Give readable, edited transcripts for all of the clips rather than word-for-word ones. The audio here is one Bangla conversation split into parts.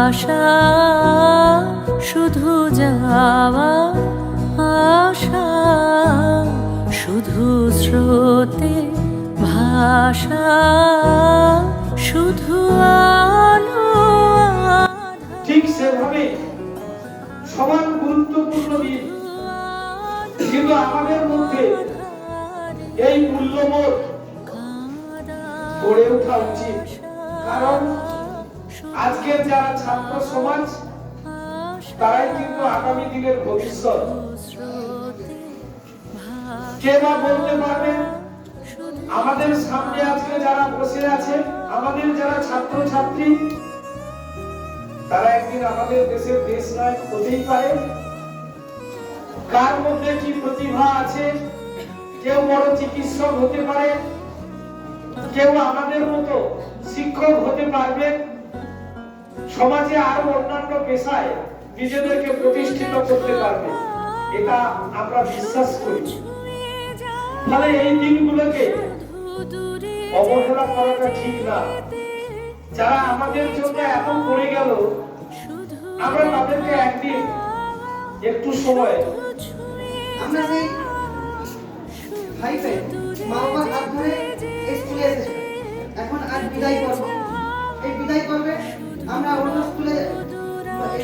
আশা শুধু যাওয়া আশা, শুধু স্রোতে ভাষা, শুধু আলো। ঠিক সেভাবে সমান গুরুত্বপূর্ণ দিন, কিন্তু আমাদের মধ্যে এই মূল্যবোধ গড়ে ওঠা উচিত। কারণ আজকের যারা ছাত্র সমাজ তারাই কিন্তু আগামী দিনের ভবিষ্যৎ। কে বা বলতে পারবেন আমাদের সামনে আজকে যারা বসে আছে, আমাদের যারা ছাত্র ছাত্রী, তারা একদিন আমাদের দেশের দেশ নায়ক হতেই পারে। কার মধ্যে কি প্রতিভা আছে? কেউ বড় চিকিৎসক হতে পারে, কেউ আমাদের মতো শিক্ষক হতে পারবে, সমাজে আরো অন্যান্য পেশায় নিজেদেরকে প্রতিষ্ঠিত করতে পারবে, এটা আমরা বিশ্বাস করি। ফলে এই দিনগুলোকে অবহেলা করাটা ঠিক না। যারা আমাদের জন্য এত করে গেল, আমরা তাদেরকে একদিন একটু সময় আমরা সেই ভাইকে মা বাবার হাত ধরে স্কুলে এসেছি। এখন আজ বিদায় পর্ব। এই বিদায় পর্বে আমরা অন্য স্কুলে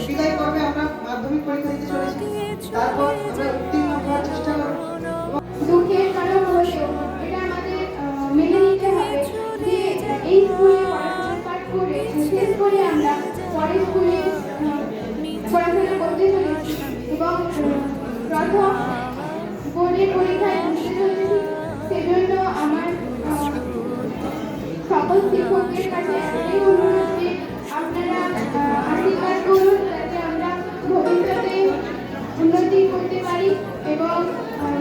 বিদায় পর্বে আমরা মাধ্যমিক পরীক্ষা দিতে চলেছি। তারপর আমরা উত্তীর্ণ হওয়ার চেষ্টা করব। দুঃখের কারণ হলেও এটা আমাদের মেনে নিতে হবে যে এই স্কুলে পড়াশোনা পাঠ করে শেষ করে আমরা পরের স্কুলে পড়াশোনা করতে চলেছি এবং প্রথম বোর্ডের পরীক্ষায় বসতে চলেছি। সেজন্য আমার সকল শিক্ষকদের কাছে একটাই অনুরোধ যে আপনারা আশীর্বাদ করুন যাতে আমরা ভবিষ্যতে উন্নতি করতে পারি এবং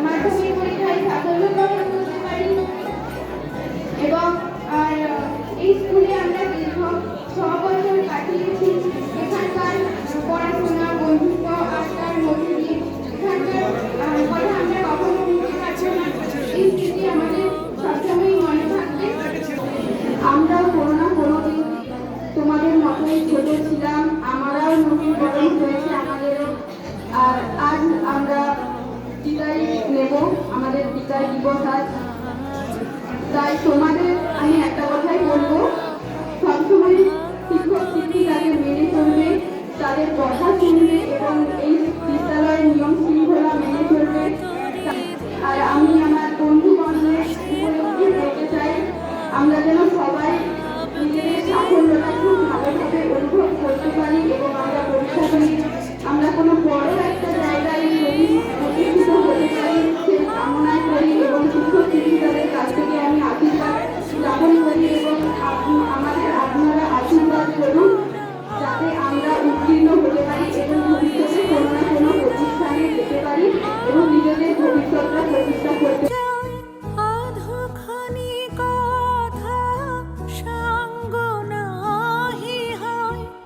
মাধ্যমিক পরীক্ষায় সাফল্য প্রদান করতে পারি। এবং আর এই স্কুলে আমরা দীর্ঘ 6 বছর কাটিয়েছি। এখানকার পড়াশোনা, বন্ধুত্ব, আড্ডার মধ্যে দিয়ে এখানকার কথা আমরা কখনো ভুলতে পারছি না। এই স্মৃতি আমাদের সবসময় মনে থাকবে। আমরাও কোনো না কোনো দিন তোমাদের মতোই ছোট ছিলাম, আমরাও নতুন বরণ হয়েছে আমাদেরও। আর আজ আমরা বিদায় নেব, আমাদের বিদায় দিবস আজ। তাই তোমাদের আমি একটা কথাই বলবো, সবসময় শিক্ষক শিক্ষিকাকে মেনে চলবে, তাদের কথা শুনবে এবং এই